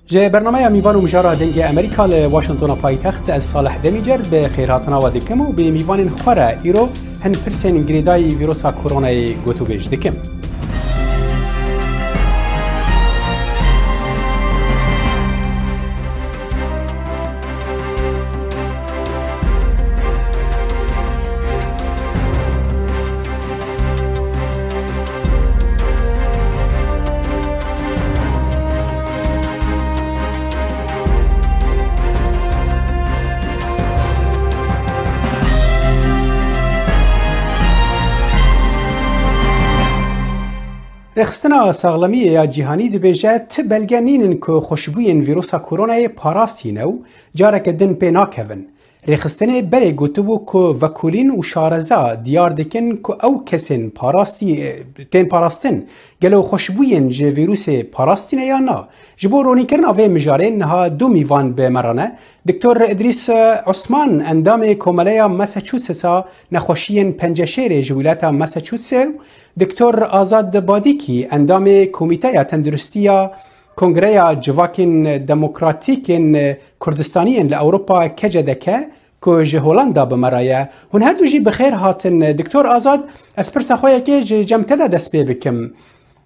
جه برنامه میوان و مجارا دنگ امریکا لواشنطن پایتخت از صالح دمیجر به خیراتنا و دکم و به میوان خوره ایرو هن پرسین گریدای ویروسا کورونای گوتو بیش دکم. رخصتنا ساغلمی یا جهانی دبیجه ت بلگنینن که خوشبوین ویروسا کورونای پاراستینو جارک دن پینا کهون. رخصتنه بله گوتبو که وکولین و شارزا دیار دکن که او کسین پاراستن گلو خوشبوین جه ویروس پاراستینه یا نا. جبو رونی کرن آوه مجارین نها دو میوان به مرانه دکتر ادریس عثمان اندام کومالیا ماساچوتسا نخوشین پنجشیر جویلاتا ماساچوتس دکتر آزاد بادیکی اندام کمیته تندرستی کنگره جواکین دموکراتیکین کردستانیین لأوروپا کجدکه که جه هولندا بمرایه هون هر دو جی بخیر هاتن دکتر آزاد از پرس خواه که جمتده دست بی بکم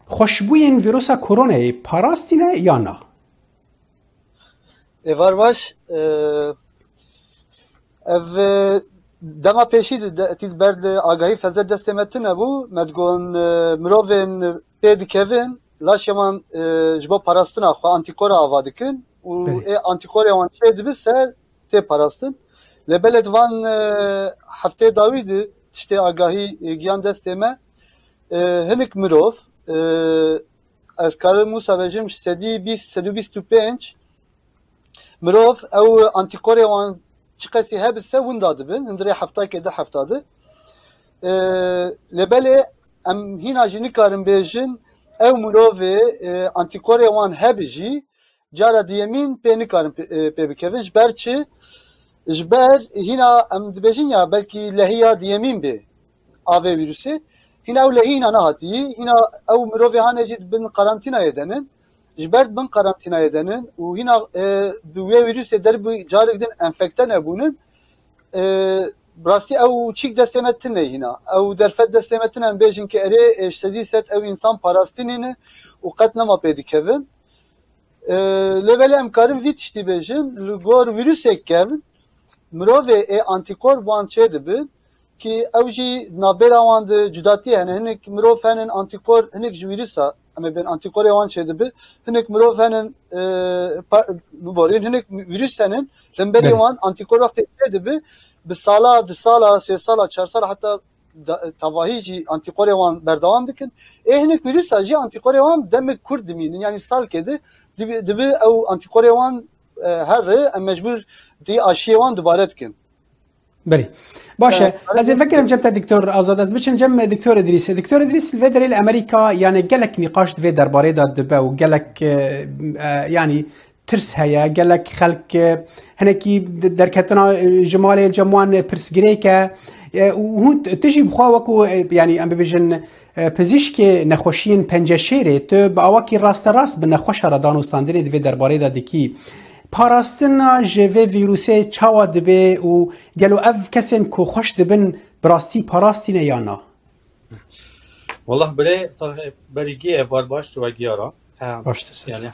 خوشبوین ویروسا کورونای پاراستینه یا نه؟ ایوار باش دما پیشی تید برد آگاهی فضل دستمت نبو مدگون مروفین پید کوین لاشمان جبو پاراستن آخو آنتیکور آوادکن و آنتیکور وان شد بسر تی پاراستن لبلد وان هفته داوید تشتی آگاهی گیان دستمه هنک مروف از کار موسا بجم سدی 25 مروف او آنتیکور وان چقدر هبسه ونداده بن هندری هفته که ده هفته ده لبله ام هینا جنی کارم بیشن او مروفه آنتیکوری وان هبجی جارا دیمین پی کارم پی بکوین جبر چه جبر هینا ام بیشن یا بلکی لحیا دیمین به آوه ویروسه هینا او لحینا نهاتی هینا او مروفه هانه جد بن قرانتینا یدنن جبرت بن قرانتینا یدنن و هینا دوی ویروس در بی جارک دن انفکته نبونن براستی او چیک دستمتن نه هینا او درفت دستمتن هم بیشن که اره اشتدی ست او انسان پاراستینینه و قد نما پیدی کهون لبل امکارم ویتشتی بیشن لگور ویروس یک کهون مروه آنتیکور بان چه دبن که او جی نابرا واند جداتی هنه هنک مروه هنن آنتیکور هنک ویروسا اما بین آنتیکور وان چه دبن هنک مروه هنن مبارین هنک ویروس هنن لنبری وان آنتیکور وقتی چه دبن بسالا 3 سالا 4 سالا حتی تواهیجی آنتیکوری وان بردوام دکن هنک ویروس جی آنتیکوری وان دم کرد مینن یعنی سال کده دبی او آنتیکوری وان هر مجبور دی آشی وان دوباره دکن بله باشه از فکرم جبت دکتر آزاد از بچم جم دکتر ادریس الفدرالي الامریکا یعنی گلک نقاش دوی درباره داد دبه و گلک یعنی ترس هيا قالك خلق هناكي دركتنا جمال جموان برسجريكا وهون تجي بخواوكو يعني ام بيجن پزیشک نخوشین پنجشیره تو با آواکی راست بنخوش را دانستاندری دوی درباره داده کی پاراستنا جوه ویروسه چاوا دبه و گلو اف کسین که خوش دبن براستی پاراستینه یا نه؟ والله بله صراحه بریگیه بار باش رو گیارا یعنی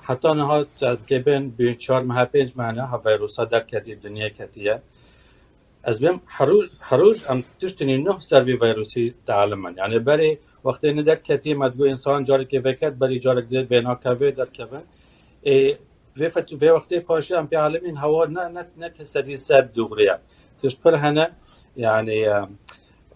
حتی نهاد که بین 4 ماه 5 ماه ها ویروسا در کتی دنیا کتیه از بیم هروج ام تشتنی 9 سروی ویروسی تعلمن یعنی بری وقتی ندر کتی مدگو انسان جاری که وکت بری جاری که بینا کوی در کوی و وقتی پاشی ام پی عالمین هوا نه تسدی سر دوغریه تشت پر هنه یعنی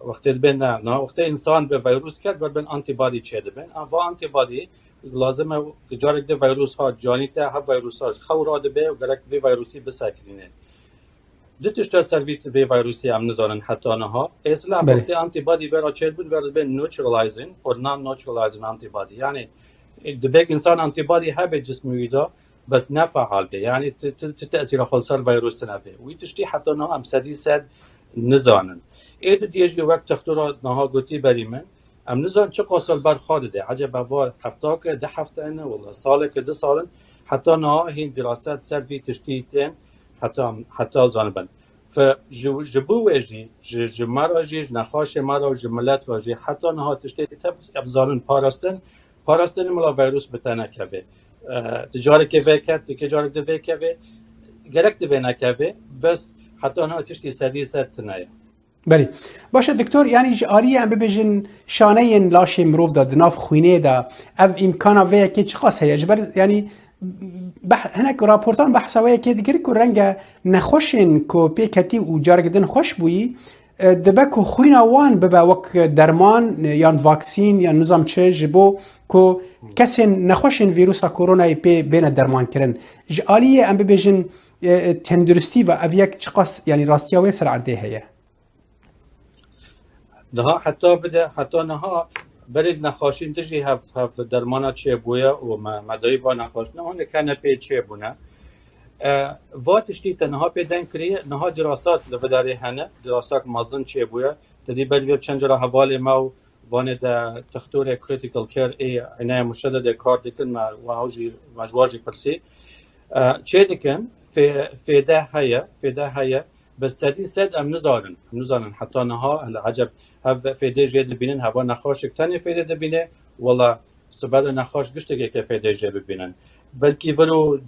وقتی بین نه وقتی انسان به ویروس کرد بر بین آنتی بادی چیده بین و آنتی بادی لازمه جارک ده ویروس ها جانی ته ها ویروس ها خوراده به و گرک به ویروسی بسکرینه دتشتر سرویت به ویروسی هم نزارن حتی آنها اصلا وقتی آنتی بادی ورا چید بود ورد به نوترالایزین و نان نوترالایزین آنتی بادی یعنی دبک انسان آنتی بادی ها به جسمی دا بس نفعال به یعنی تأثیر خالصار ویروس تنبه وی تشتی حتی آنها هم سدی سد نزانن اید دیجی وقت تختورا نها گوتی بریمن ام نزان چه قاسل بر خاده ده عجب وار هفته که 10 هفته نه والله ساله که 2 سالن حتی نه هین دراسات سر وی تشتیتن حتی زانبن فجبو وجی جمراجی نخاش مرا جملت وجی حتی نه تشتیت ابزارن پاراستن ملا ویروس بتنه که تجاری که وکت تجاری که وکت گرک دوی نکه بس حتی نه تشتی سری ست نه. بله باشه دکتر یعنی آری ام ببیجن شانه این لاش مروف داد ناف خوینه دا او امکانا وی که چه قاس هیج بر یعنی هناك راپورتان بحثويه که دیگر کو رنگ نخوشن کو پیکتی و جارگدن خوش بویی دبکو خوینا وان ببا وک درمان یا واکسین یا نظام چه جبو کو کسی نخوشن ویروس کرونا پی بین درمان کرن آلیه ام ببیجن تندرستی و او یک چقاس یعنی راستیا و سر عرده هیه نها حتی نها برید نخواشین تجی هف درمانات چه بویا و مدایی با نخواشنه اون کنه پی چه بونه و تشتی تنها پیدن کریه نها دراسات لبداری هنه دراسات مازن چه بویا تدی بلی چند جرا حوالی ما وانه دا تختور کریتیکل کیر ای عنایه مشدد کار دیکن و مجواجی پرسی چه دیکن فیده هیا بس سدی سد ام نزارن حتی نها العجب هف فیده جد بینن هوا نخواش کتنی فیده دبینه والله سبب نخواش گشته که فیده جد ببینن بلکی ولو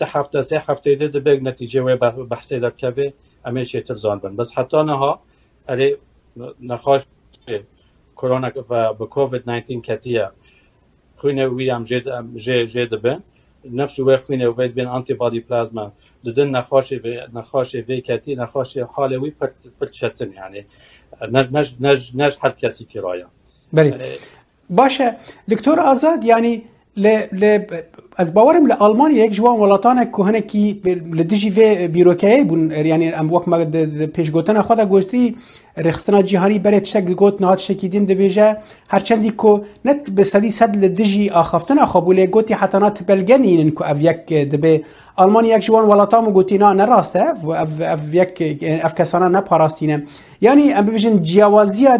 هفته سه هفته ده بگ نتیجه و بحثی در که امیل چه ترزان بن بس حتی نها اری نخواش کرونا و با کووید 19 کتیه خوینه وی هم جد بن نفس و خوینه و بین آنتی بادی پلازما ددن نخواش وی کتی نخواش حال وی پرچتن یعنی نج هر کسی که رایا بله باشه دکتر آزاد یعنی از باورم لآلمانیا یک جوان ولاتانه کوهنه کی لدیجی و بیروکایی بون یعنی ام وقت ما پیشگوتن خدا گوشتی رخصتنا جهانی برای تشک گوت نهاد شکیدیم دبیجه هرچندی کو نت به سدی صد لدیجی آخفتن خابوله گوتی حتی نات بلگنین کو او یک دبی آلمانیا یک جوان ولاتامو گوتی نه نراسته و او یک اف کسانا نپاراستینه یعنی ام ببیجن جیاوازیا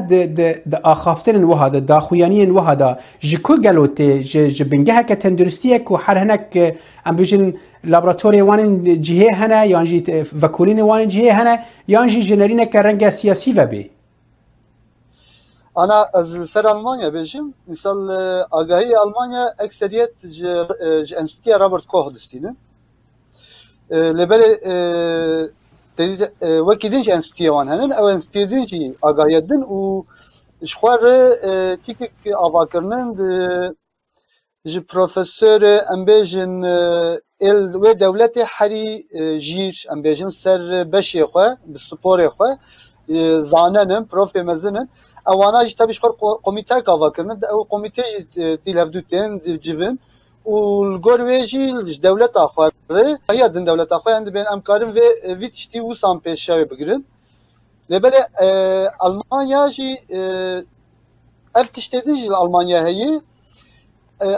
د آخفتن وهذا د خویانین وهذا جکو گلوته جبنگه که تندرستیه کو هر هنک ام ببیجن لابراتوری وان جهه هنه یا جی وکولین وان جهه هنه یا جی جنرینه که رنگ سیاسی و بی انا از سر المانیا بجم مثال آگاهی المانیا اکثریت انستیتوی رابرت کوه دستینه لبل وکی دنج انستیتوی وان هنن او انستیتوی دنجی آگاهی دن و شخوار تیک آواکرنن جی پروفسور امبیجن ال و دولت حری جیر امبیجن سر بشی خواه بسپور خواه زاننم پروف مزنن اوانا جی تابش خور قومیته کاوا کرنن او قومیته دیل هفدوتین جیون و الگورویجی دولت آخواره هیا دن دولت آخواره اند بین امکارم و ویتشتی و سام پیشاوی بگیرن لبله المانیا جی افتشتیدن جی المانیا هیی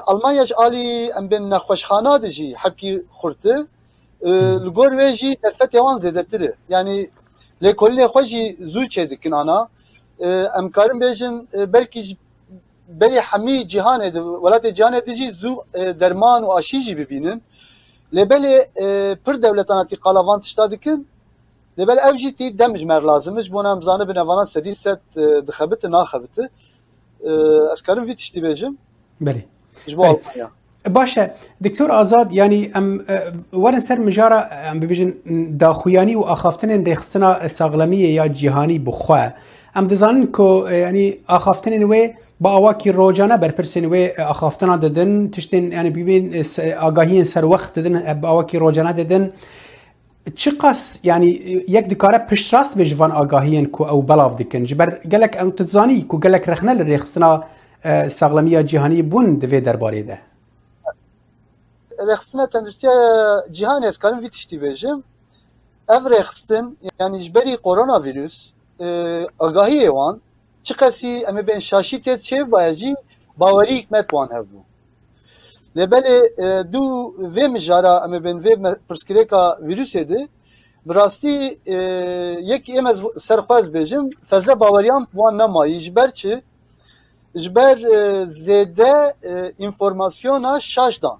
المانیا جالی ام بین نخوشخانه دجی حبکی خورده الگورویجی تلفت یوان زیده تره یعنی لکلی خوشی زود چه دکن آنا امکارم بیشن بلکی بلی همی جهان ولات جهان دیجی زو درمان و آشیجی ببینن لبلی پر دولتان تی قلاوان تشتادکن لبل اوجی تی دمج مر لازمش بونم زانه بنوانات سدی ست دخبت ناخبت اسکارم وی تشتی بیجم بله باشه دکتر آزاد یعنی ام ورن سر مجارا ام ببیجن داخویانی و آخافتن رخصتنا ساغلمیه یا جهانی بخواه ام دزانن کو یعنی آخافتن و با اواکی روزانه برپرسن و آخافتنا دادن تشتین یعنی ببین آگاهی سر وقت دادن با اواکی روزانه دادن چه قص یعنی یک دکاره پشت راست بجوان آگاهی کو او بلاف دکن جبر گلک ام تزانی کو گلک رخنه لرخصتنا ساغلمیه جهانی بون دوی درباره ده رخصتنا تندرستی جهانی از کارم ویتشتی بیجم اف رخصتن یعنی جبری کرونا ویروس آگاهی وان چه کسی اما بین شاشیت چه بایجی باوری حکمت وان هبو لبله دو و مجارا اما بین و پرسکریکا ویروس ده براستی یک ام از سرخواز بیجم فضل باوریان وان نمایی جبر چه جبر زیده انفورماسیونا شاش دان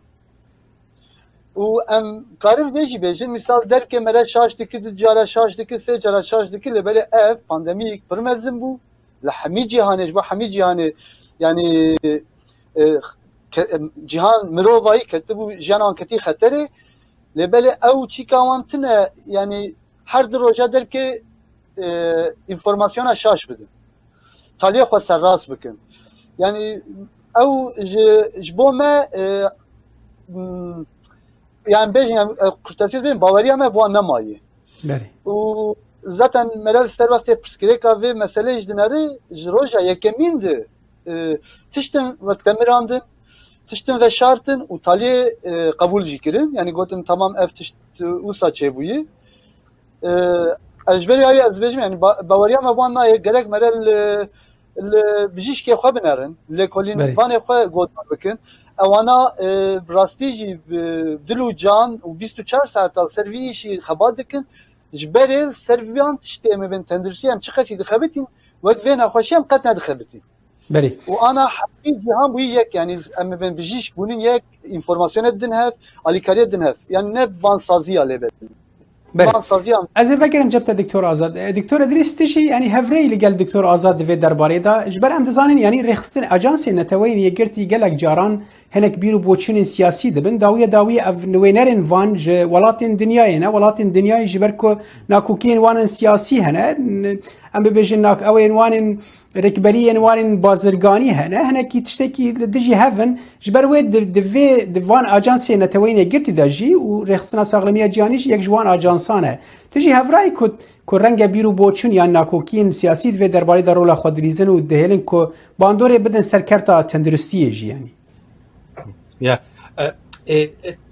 و ام کارم بیجی بیجن مثال در که مرا شاش دکی دو جارا شاش دکی سه جارا شاش دکی لبله اف پاندمی پرمزم بو لحمی جهانش با حمی جهان یعنی جهان مروایی کتبو جهان کتی خطره لبله او چی کامنتنه یعنی هر دروجه در که انفورماسیون شاش بدن تالیه خو سراس بکن یعنی او جبو ما yani ben kurtarsiz benim Bavaria mı bu anlamayı. Beri. O zaten melal servakte psikolojik ve mesele icdinari roja yekemindi. Tiştin vaktemirandın, tiştin ve şartın utaliye kabul jikirin. Yani gotin tamam ev tişt usa çebuyi. Ejberi ayı azbecim yani Bavaria mı bu anlayı gerek melal bijişke xwe binerin. Lekolin vanê xwe gotin bikin. Ewana rastî jî dil û can û 24 saat servî îşî xeba dikin ji berê serviyan tiştê em ê bên tenduristî em çi qesî dixebitin wek vê nexweşî em qet nedixebitin. Berî. û ana heqî cîhan bûyî yek yani em ê bên bijîşk bûnin yek înformasyonê din hev alîkariyê din hev yani ne vansaziya lê bedin. Ez ê vegerim cebte Diktor Azad. Diktor Edrîs tişî yani hevreyî li gel Diktor Azad divê derbarê da ji ber em dizanin yani rêxistin ajansê neteweyên yekgirtî gelek caran hinek bîr û boçînên siyasî dibin dawî ev nivênerên van ji welatên dinyayê ne welatên dinyayê ji ber ku nakokiyên wan in siyasî hene em bibêjin ewên wan in rêkberiyên wan in bazirganî hene hinekî tiştekî li dijî hevin ji ber wê di van ajansê neteweyên yekgirtî de jî û rêxistina saxlamiya cîhanî jî yek ji wan ajansan e. Tu jî hevrayî ku renge bîr û boçûn yan nakokiyên siyasî divê derbarê da rola xwe dilîzin û dihêlin ku bandorê bidin serkerta tenduristiyê jî yani. Ya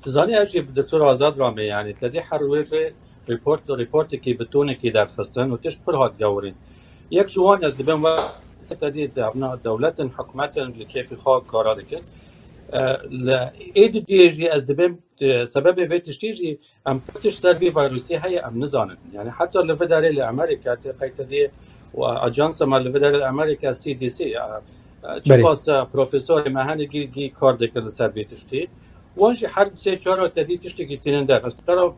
زانی اجی دکتر آزاد رامه یعنی تدی هر وجه ریپورتی که بتونه که در خستن و تشت پر هات جورین یک جوان از دبن و ستدی دولت حکومت لکیف خواه کارا دکن اید دیجی از دبن سبب ویتش دیجی ام پتش سروی ویروسی های ام نزانن یعنی حتی لفداره لامریکا تقیتدی و اجانس ما لفداره لامریکا CDC چپاس پروفسور مهندگی کار دکل سروی تشتی وانجی هر سه چهار تدی تشتی که تیننده است برای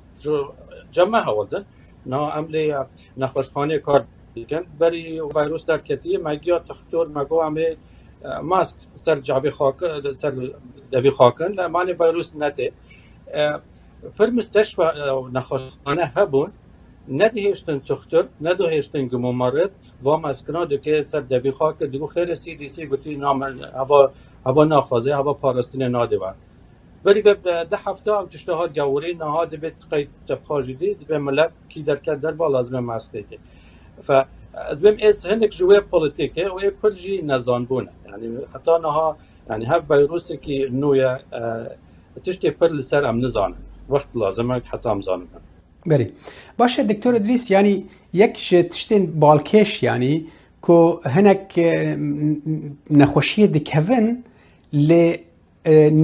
جمع هوادن نه عملی نخوشخانه کار دیگن بری ویروس در کتیه مگیا تختور مگو همه ماسک سر جعبه خاک سر دوی خاکن لمعنی ویروس نته پر مستشفى نخوشخانه هبون ندهشتن تختور ندهشتن ممرض و مسکنا که سر دوی خاک دیگو خیر CDC گویی نام هوا ناخوازه هوا پاراستین نادیوان ولی ده هفته هم تشتهاد جوری نهاد به قید تبخاجدی به ملت کی در کدر با لازم مسته که فدوم اس هنک جوه پلیتیکه و کلجی نزانبونه یعنی حتی نها یعنی هف ویروسی که نویا تشتی پر لسر ام نزانن وقت لازمه حتی ام زانن بری باشه دکتر ادریس یعنی یک تشتین بالکش یعنی که هنک نخوشی دکون ل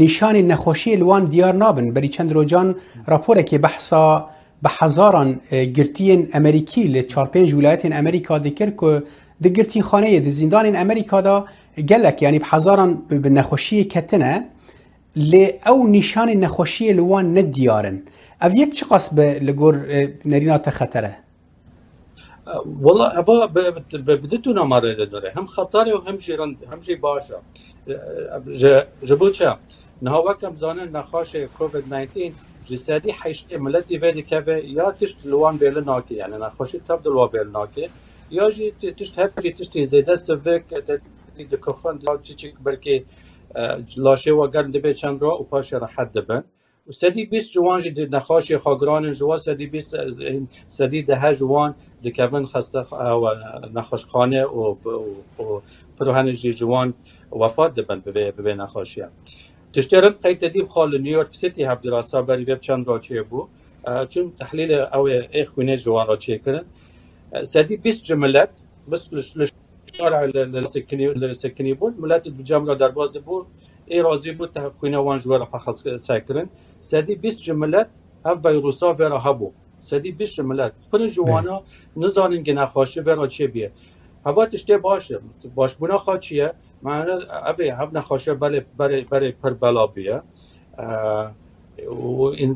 نشان نخوشی الوان دیار نابن بری چند روزان راپوره که بحثا به هزاران گرتین امریکی ل 4-5 ولایتین امریکا دکر که د گرتین خانه د زندان امریکا دا گلک یعنی به هزاران به نخوشی کتنه ل او نشان نخوشی الوان ندیارن او یک چه قصب لگور نرینات خطره والله هوا بدتون اماره داره هم خطره و هم جیران هم جی باشه جبوتشا نها وقتم زانن نخاش کووید 19 جسدی حشت ملتی ویدی که یا تشت لوان بیل ناکی یعنی نخاشی تب دلوا بیل ناکی یا جی تشت هپ جی تشت زیاده سوک دکخان چیچک بلکه لاشه و گرد به چند را و پاش راحت دبن و سدی 20 جوان جی نخاشی خاگران جوا سدی 20 سدی 10 جوان دکون خسته و نخاشخانه و پروهنجی جوان وفات دبن به نخاشیه تشترن قید دیب خال نیویورک سیتی هب دراسه بری وب چند را چه بو چون تحلیل او خونه جوان را چه کردن سدی 20 جملت بس شارع لسکنی بود ملت بجمع در باز بود ای راضی بود تا خونه وان جوان فحص ساکرن سدی 20 جملت هم ویروسا ورا هبو سدی 20 جملت پر جوانا نزانن که نخاشی ورا چه بیه هوا تشته باش بنا خاچیه معنی اوی هم نخواشه برای پر بلا بیه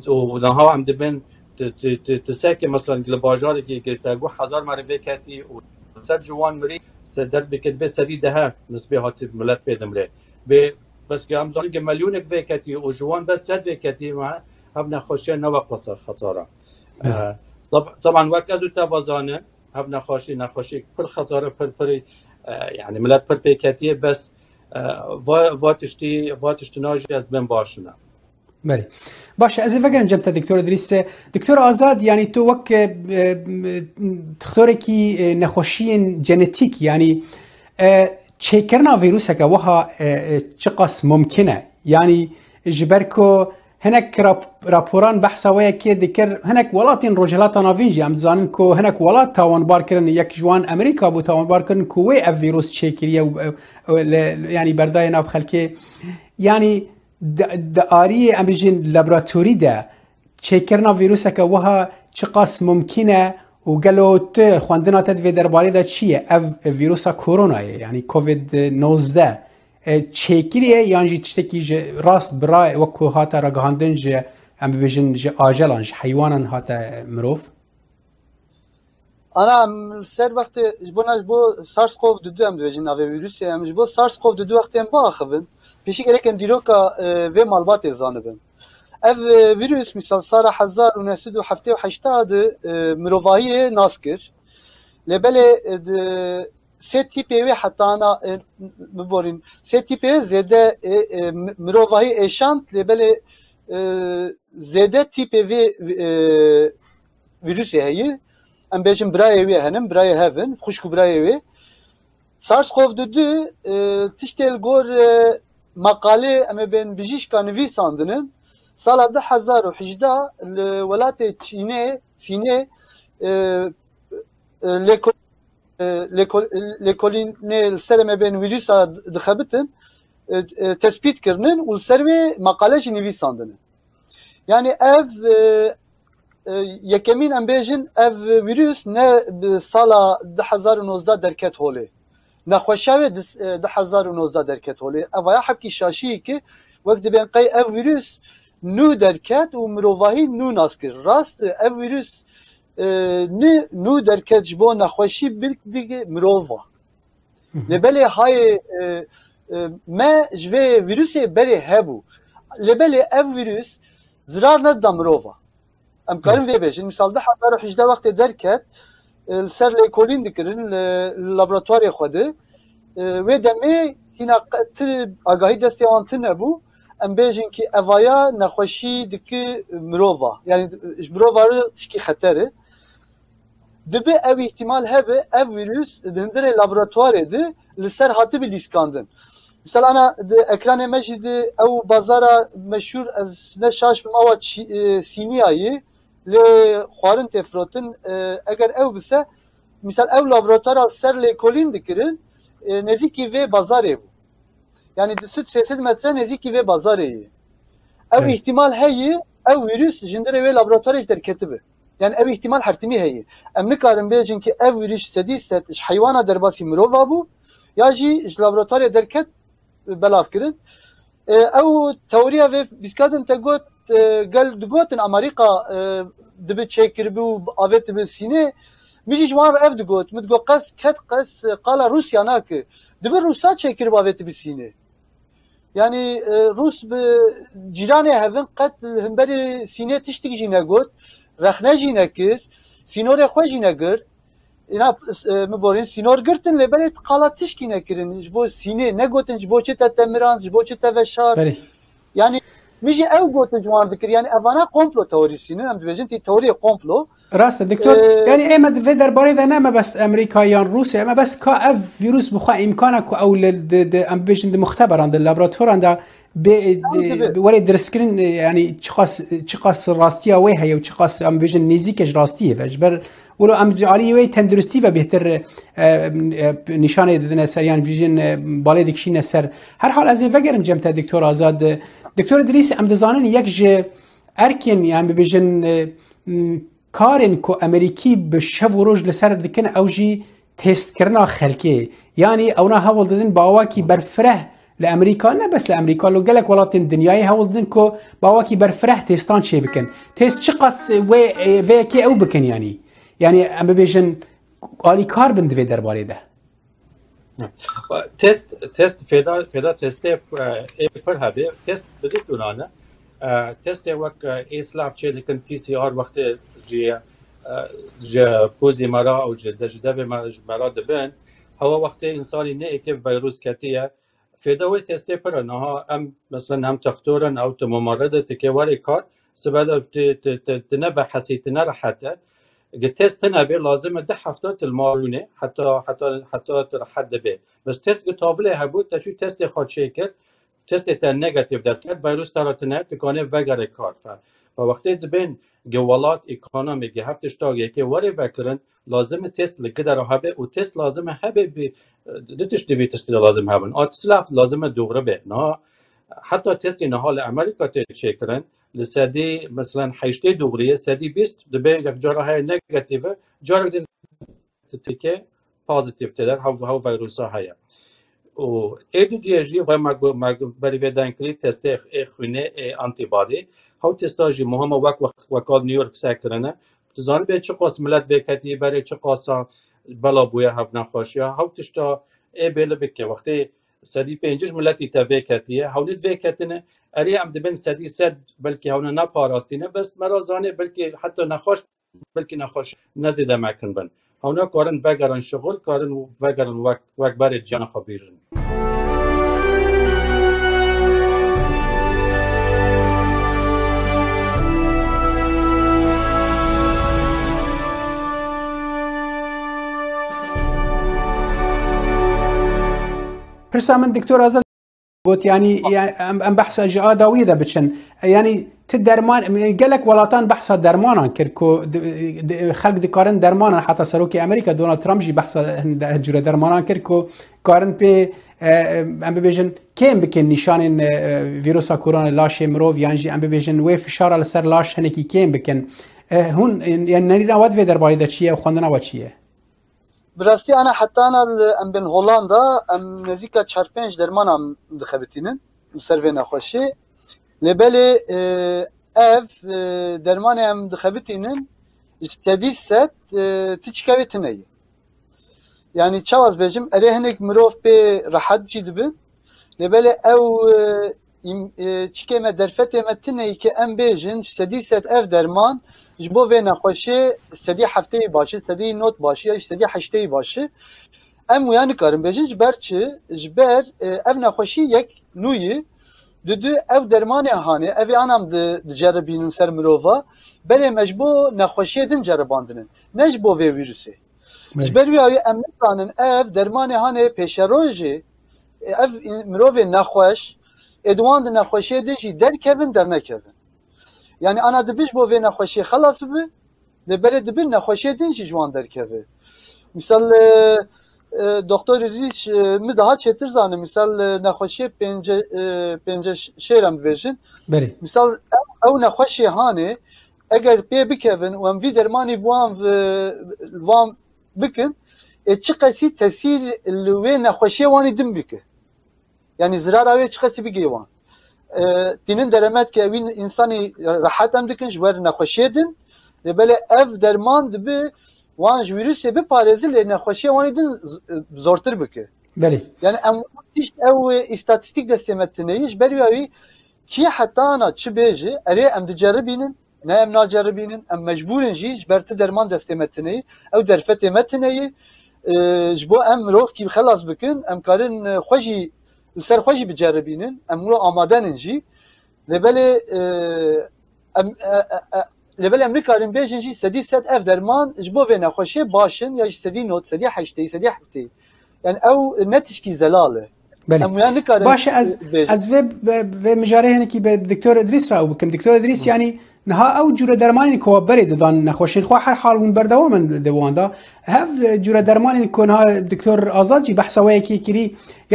ونها عم دبن تساكي مثلا لباجار كي تاغو 1000 مره فيكاتي وسد جوان مري سدر بكتب سريدها نسبه هات ملت بدمله بس كم زمان مليون فيكاتي وجوان بس سد فيكاتي مع هبنا خوشي نوع قصر خطره طبعا وقت ازو توازانه هبنا نخوشي كل خطره پر يعني ملت پر فيكاتي بس واتشتی ناجی از بین باشونه. بله. باشه از این وگرن جمت دکتر ادریس دکتر آزاد یعنی تو وقت دکتری کی نخوشی ژنتیک یعنی چیکرنا ویروس که وها چقدر ممکنه یعنی جبرکو هناك راپوران بحثا ويا كي ذكر هناك ولاتين رجلات نافينجي ام زانن كو هناك ولات تاوان باركرن يك جوان امريكا بو تاوان باركرن كوي الفيروس تشيكريا يعني برداي ناف خلكي يعني داري ام بيجين لابراتوري دا تشيكرنا فيروس كا وها چقاس ممكنه وقالوا ت خواندنا تدوي درباري دا چيه اف فيروس كورونا يعني كوفيد 19 چیکریه یعنی جی تشتکی راست برای وکو هاتا رگاندن جی ام ببیجن جی آجلان جی حیوانان هاتا مروف انا سر وقت جبوناش بو سارس کوف دو ام ببیجن ناوی ویروس ام جبو سارس کوف دو وقت ام با خبن پیشی گرکن دیروکا و مالبات زانبن اف ویروس مثال سال 1978 مروفایی ناسکر لبله سه تیپی حتی انا مبورین سه تیپی زده مروفایی اشانت لبله زده تیپی ویروسی هایی ام بیشم برای وی هنم برای هفن خوشکو برای وی سارس کوف دو تشتیل گور مقاله ام بین بیجیشکا نویساندنن سال 2018 الولايات چینه لکولین سرمه بین ویروس دخبتن تثبیت کردن و سرمه مقاله نویساندن yani ev yekemîn em bêjin ev vîrus ne sala 2019 derket holê nexweşa wê 2019 derket holê ev ya hekî şaşî ki wek dibên qey ev vîrus nû derket û mirovahî nû nas kir rast ev vîrus nû derket ji bo nexweşî bilkdige mirova li belê hayê me ji vê vîrusê berê hebû li belê ev vîrus zirar nedda mirova em karin vê bêjin misal 2018 wextê derket li ser lêkolîn dikirin li laboratuwarê xwe de wê demê hîna agahî destê wan tune bû em bêjin ki evaya nexweşî dike mirova yani ji mirova re tişkî xeter e dibe ev ihtimal hebe ev vîrus di hindirê laboratuwarê de li ser hatibî lîskandin misal ana di ekranê me jî di ew bazara meşhûr ez ne şaş bim awa Sîniyayê lê xwarin tê firotin eger ew bise misal ew laboratuvara ser lêkolîn dikirin nêzîkî vê bazarê bû yani di 300 metre nêzîkî vê bazarê ye ew ihtimal heye ew vîrus ji hindirê wê laboratuwarê ji derketibe yani ev ihtimal hertimî heye em nikarin bêjin ki ev vîrus sedî set ji heywana derbasî mirova bû ya jî ji laboratuwarê derket belav kirin ew teoriya vê bîskadin te got gel digotin Amerîka dibe çêkiribû û avê dibe Sînê min jî ji wan re ev digot min digot qes qala Rusya nake dibe Rusa çêkirib avê dibe Sînê yani Rus bi cîranê hevin qet himberî Sînê tiştik jî negot rexne jî nekir sînorê xwe jî negirt îna min borîn sînor girtin lê belê qala tişkî nekirin ji bo Sînê negotin ji bo çi te temiran ji bo çi te veşar yani min jî ew gotin ji wan dikir yani evana komplo teorîsînin em dibêjin tî teorî komplo rast doktor yani ême vê derbarê de neme bes Amerîka yan Rusya eme bes ka ev vîrus bixwe îmkana ku ew em bêjin di muxteberan di laboratuwaran da ولی درست کردن یعنی چقاس راستیه وی هیو چقاس ام بیشتر نزدیکش راستیه وجبر ولو ام جالی وی تندرستی و بهتر نشانه دادن سریان بیشتر بالا دکشین سر هر حال از این وگرن جمت دکتر آزاد دکتر دریس ام دزانن یک ج ارکن یعنی بیشتر کارن کو امریکی به شو روز لسر دکن اوجی تست کردن خلقی یعنی اونا هول دادن باوا کی برفره لامریکا نه بس لامریکا لو گلک ولات دنیای هولدن کو باوکی برفرح تستان شي بكن تست شقص و کی او بكن يعني ام بيجن عالی کار بند في درباره ده تست فدا تست پر هبه تست بدی دونانه تست وقت اسلاف چه لیکن پی سی آر وقت جی پوزی مرا او جده مرا دبن هوا وقت انسانی نه که ویروس کتیه فدا و تست پر نه ام مثلا هم تختورن او تممرده تکواری کار سبب تنوع حسیتنا راحته تست نبي لازم ده هفتات المارونه حتى حد به بس تست طاوله هبود تا شو تست خود شکر تست تا نگاتیو در کرد ویروس تراتنه تکانه وگر کار و وقتی دبین جوالات اکونومی هفتش تاگه که وری وکرن لازم تست لگه در هبه و تست لازم هبه بی دتش دوی تست لازم هبن آتسلاف لازم دوغره به نه حتی تست نهال امریکا تشکرن لسدی مثلا 8 دوغریه سدی 20 دبه یک جراحه نگاتیو جارا تیکه پوزیتیو تدر هاو ویروس های و ایدو دیجی و ما بری ودان کلی تست خونه آنتی بادی هاو تستاجی مهم وکال نیویورک سکرنه زان به چه قاس ملت وکتی برای چه قاسا بلا بویا هاو نخوشیا هاو تشتا بله بکه وقتی سدی پنجش ملتی تا وکتیه هاو نت وکتنه اری ام دبن سدی سد بلکه هاو نه پاراستینه بس مرازانه بلکه حتی نخوش بلکه نخوش نزیده مکن بن هاونا کارن وگران شغل کارن وگران وقت برای جان خبیرن پرسا من دكتور آزاد قلت يعني ام بحث اجاء داوية بتشن يعني تدرمان قالك ولاتان بحث درمانا كركو خلق دكارن درمانا حتى سروكي امريكا دونالد ترامب جي بحث جرى درمانا كركو كارن بي ام بيجن كم بكن نشان فيروسا كورونا لاش مروف يعني ام بيجن وي فشار على سر لاش هنكي كم بكن هون يعني نريد ود في درباري دشيه وخوندنا وچيه براستی انا حتی انا ام بین هولندا ام نزدیک 4-5 درمان ام دخبتینن سرو نخوشی لبلی اف درمان ام دخبتینن استدی ست تیچکویتنه yani çavaz bejim erehenek mirof pe rahat cidbin lebele ev çikeme derfete metine ki em bejin istedi set ev derman jbo ve naxoşe istedi hafteye başı istedi not başı ya istedi haşteye başı em yani karın bejin berçi jber ev naxoşi yek nuyi düdü ev dermanı hani ev anam de ceribinin ser mirova bele mecbu naxoşi din ceribandının necbo ve virüsü jber vi ay emnikanın ev dermanı hani peşeroji ev mirove naxoş ادوان نخوشی دیجی در کبن در نکبن یعنی انا دبیش با وی نخوشی خلاص بی لبره دبین نخوشی دیجی جوان در کبه مثال دکتر ریش می daha çetir zanı misal نخوشی پنج شیرم بیشن مثال او نخوشی هانه اگر پی بکبن و ام وی درمانی وان بکن چه قسی تاثیر لوی نخوشی وانی دم بکه yani ziraraya çıkası bir geyvan. Dinin deremet ki evin insanı rahat emdikin jwer naxoşiyedin ve böyle ev derman dibi wan virüse bir parezil naxoşiye wan edin zortur bike. Beli. Yani em işte ev istatistik destemettineyiş beri ki hatta ana çibeji ere em diceribinin ne em naceribinin em mecburen ji berti derman destemettineyi ev derfet emettineyi jbo em rof ki xalas bikin em karin xoji سر خوشی بجربینن امروز آمادنن جی لبل امریکارین بیشن جی سدی ست اف درمان جبو و نخوشی باشن یا سدی نوت سدی حشتی سدی حفتی yani ev netişki zelale. باشه از و مجاره هنه کی به دکتر ادریس را بکم دکتر ادریس یعنی نها او جوره درمانی کو برید دان نخوشین خو هر حال اون بردوام دواندا هف جوره درمانی کو نها دکتر آزادی بحثوی کی کری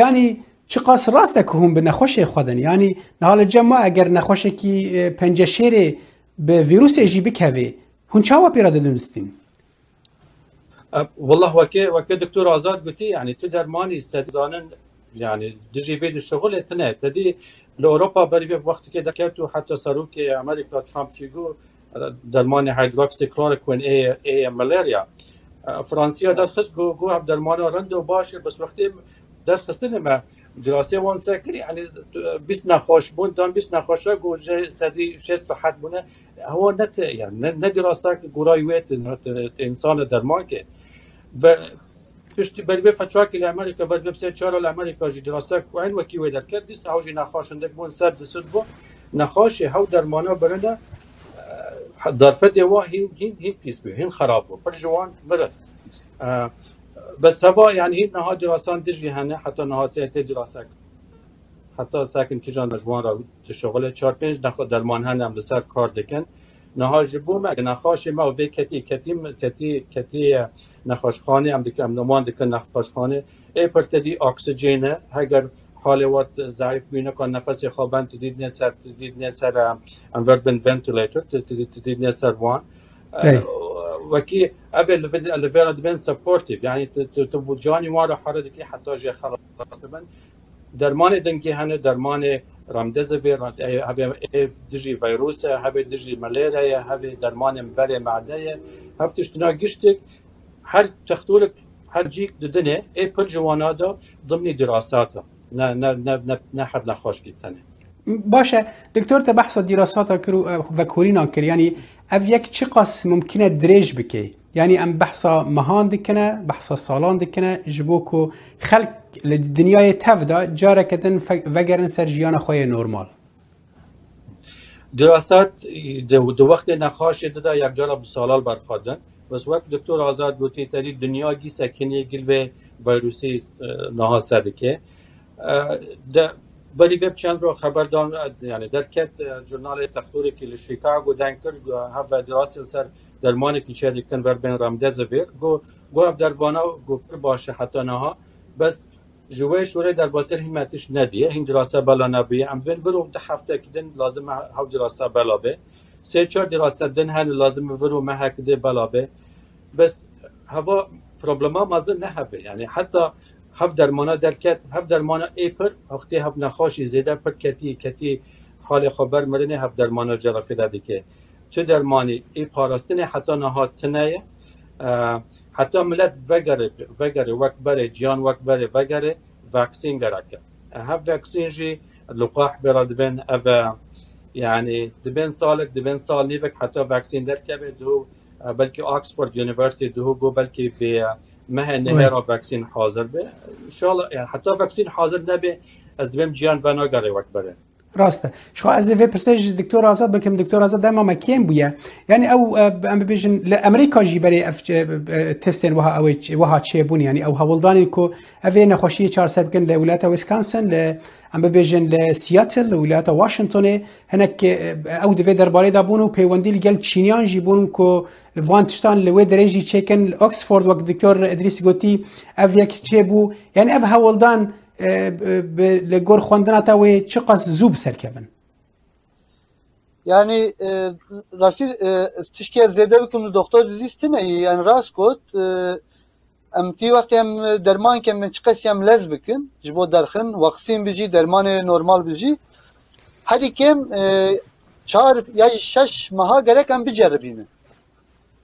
یعنی چه قاس راستك هم بنخوش خودن يعني نهال الجماعة اگر نخوش كي پنجشيري بفيروس يجي بكهوي هون چاوا بيرا دلمستين والله وكي دكتور آزاد قلتي يعني تو درماني سدزانن يعني دجي بيد الشغل تنه تدي لأوروبا بري وقت كده كاتو حتى صاروك أمريكا ترامب شيغو درمان هيدروكسي كلوروكوين اي ملاريا فرانسیا داد خست گو هم درمان رند و باشه بس وقتی داد خستنه ما دراسه وان سکری یعنی 20 نخوش بون دان 20 نخوش گو سدی 6 حد بونه هو نت يعني نه دراسه گورای ویت انسان درمان که و پشت بلوی فتره که امریکا بلوی بسیار چهار امریکا جی دراسه کو این وکی ویدر کرد 20 هاوجی نخوشنده بون سر دست بو نخوش هاو درمانا برنده ظرفت وا هین پیس بی هین خراب بو پر جوان مرد بس هوا يعني هین نها دراسان دجی هنه حتی نها ته دراسه حتی ساکن کی جان جوان را شغل 4 5 نخو درمان هنه هم سر کار دکن نها جبو ما نخاش ما و کتی نخاشخانه هم دکم نمان دکن نخاشخانه ای پرتدی اکسیژن اگر حال وقت ضعیف بینه کن نفس خوابن تدید نسر انوربن ونتیلیتر تدید نسر وان وکی ابل لفیرا دبن سپورتیو یعنی تو جانی وارا حرد کی حتی جه خلاص بن درمان دنگی هنه درمان رمدزویر هبه دجی ویروس هبه دجی ملاریا هبه درمان مبره معده هفتش تنا گشتک هر تختولک هر جیک ددنه ای پر جوانادا ضمن دراساتا نه حد نخوش گیتنه باشه دکتور تا بحث دراسات و کورینا کر یعنی او یک چی قاس ممکنه دریج بکی یعنی ام بحثا مهان دکنه بحثا سالان دکنه جبو کو خلق لدنیای تفدا جاره کدن وگرن سر جیان خوی نورمال دراسات دو وقت نخواش داده یک جاره بسالال برخوادن بس وقت دکتور آزاد گوتی تری دنیا گی سکنی گل و ویروسی نها سدکه بری وب چند رو خبر دان یعنی در کت جورنال تختوری که لشیکاگو دنکر هف دراسل سر درمان کی چه دکن ور بین رمدزویر گو اف در وانا گو پر باشه حتی نها بس جوه شوره در باستر همتش ندیه این دراسه بالا نبیه ام بین ورو ده هفته کدن لازم هاو دراسه بالا به 3-4 دراسه دن هن لازم ورو مه کده بالا به بس هوا پروبلما مازن نه هفه یعنی حتی هف درمانا درکت هف درمانا ایپر وقتی هف نخاشی زیده پر کتی حال خبر مرنه هف درمانا جرافی داده که چه درمانی ای پاراستنه حتی نهاد تنه حتی ملت وگره وقت بره جیان وقت بره وگره واکسین گرکه هف واکسین جی لقاح براد بین او يعني دبن سال نيفك حتى فاكسين دركبه دو بلكي اوكسفورد يونيفرسيتي دو جو بلكي ب ما نهر فاكسين حاضر به ان شاء الله يعني حتى فاكسين حاضر نبي از دبم جيان فانا غري وقت بره راسته شو از في برسنج دكتور آزاد بكم دكتور آزاد دائما ما كان بويا يعني او ام بيجن لامريكا جي بري اف تستين وها تشيبون يعني او هولدان كو افينا خوشي 400 كن لولايات ويسكونسن ام بيجن لسياتل لولايات واشنطن هناك او دفي درباري دابونو بيوندي لقال تشينيان جيبون كو فانتشتان لوي دريجي تشيكن اوكسفورد وقت دكتور ادريس غوتي افيك تشيبو يعني اف هولدان لگور خواندن تاوی چه قاس زوب سرکبن yani rasti tişker zede bikum doktor dizistine yani raskot em ti vaqt em derman kem men çıqas em lez bikin jbo derxin vaksin biji derman normal biji hadi kem 4 ya 6 maha gerek em biceribine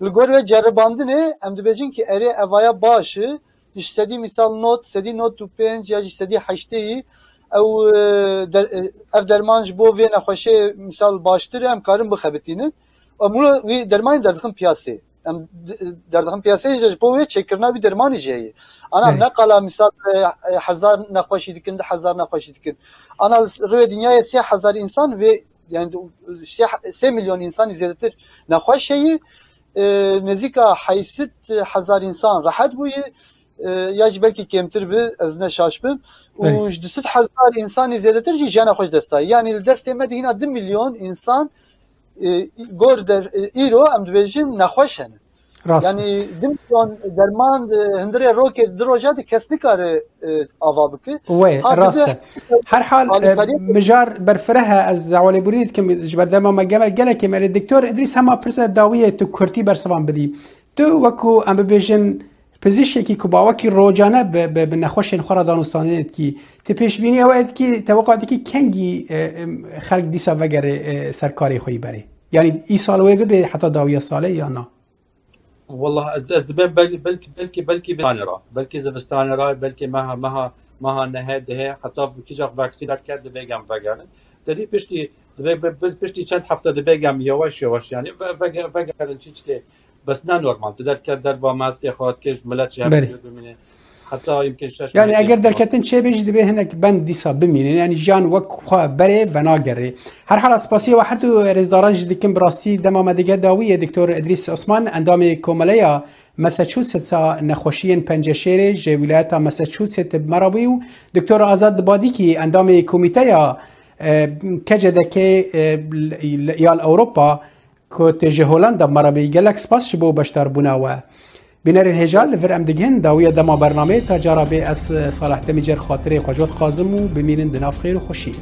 lgor ve ceribandine em dibejin ki ere evaya başı istediği misal not tu 5 ya istediği 8 او اف درمان جبو و نخوشه مثال باشتر هم کارم بخبتینه امولو وی درمان دردخم پیاسه ام دردخم پیاسه جبو و چکرنا بی درمانی جایی انا نقلا مثال 1000 نخوشی دکن 1000 نخوشی دکن انا روی دنیای 3000 انسان و yani 3 milyon insan زیادتر نخوشی نزدیک 8000 انسان راحت بوی یا belki kemtir bi ez ne şaşbim u 2000 insan زیادتر جی جانا خوش دستا yani دست ما هنا 2 milyon insan gor der iro am dibejim naxoşen yani 2 milyon derman hindre roket droja de kesni kar avabki وي راسته هر حال مجار برفرها از عوالي بريد كم جبر دما ما قال كم الدكتور ادريس هما برسه داويه تو كرتي برسوان بدي تو وكو ام بيجن پزیشکی که باوکی روزانه به نخوشین خورا دانستانه کی تپیش بینی او کی توقعاتی کی کنگی خلق دیسا وگر سرکاری خوی بره یعنی ای سال وی به حتی داویه ساله یا نه والله از دبن بلکه بانرا بلکه زمستان را بلکه ماها نهده حتی کی جا واکسینات کرد بگم وگرن دری پشتی چند هفته بگم یواش یعنی وگرن چیز که بس نه نورمال در با ماسک خود که ملت شهر ببینه حتی يمكن يعني اگر درکتن چه بيجي به هناك بند دیسا بمینه یعنی جان وقت بره و ناگره هر حال اسپاسی و حتی رزداران جدیکن براستی دمام دیگه داویه دکتر ادریس عثمان اندام کوملیا ماساچوست نخوشین پنجشیر ج ولایت ماساچوست مرابی و دکتر آزاد بادی کی اندام کمیته کجدکه یال اروپا که تجه هلند مرابی گلکس پاس شبو بشتر بناوه بنار الهجال لفر ام دگهن داویه دما برنامه تا جرابه از صالح تمیجر خاطره خجوت قازم و بمینن دناف خیر و خوشید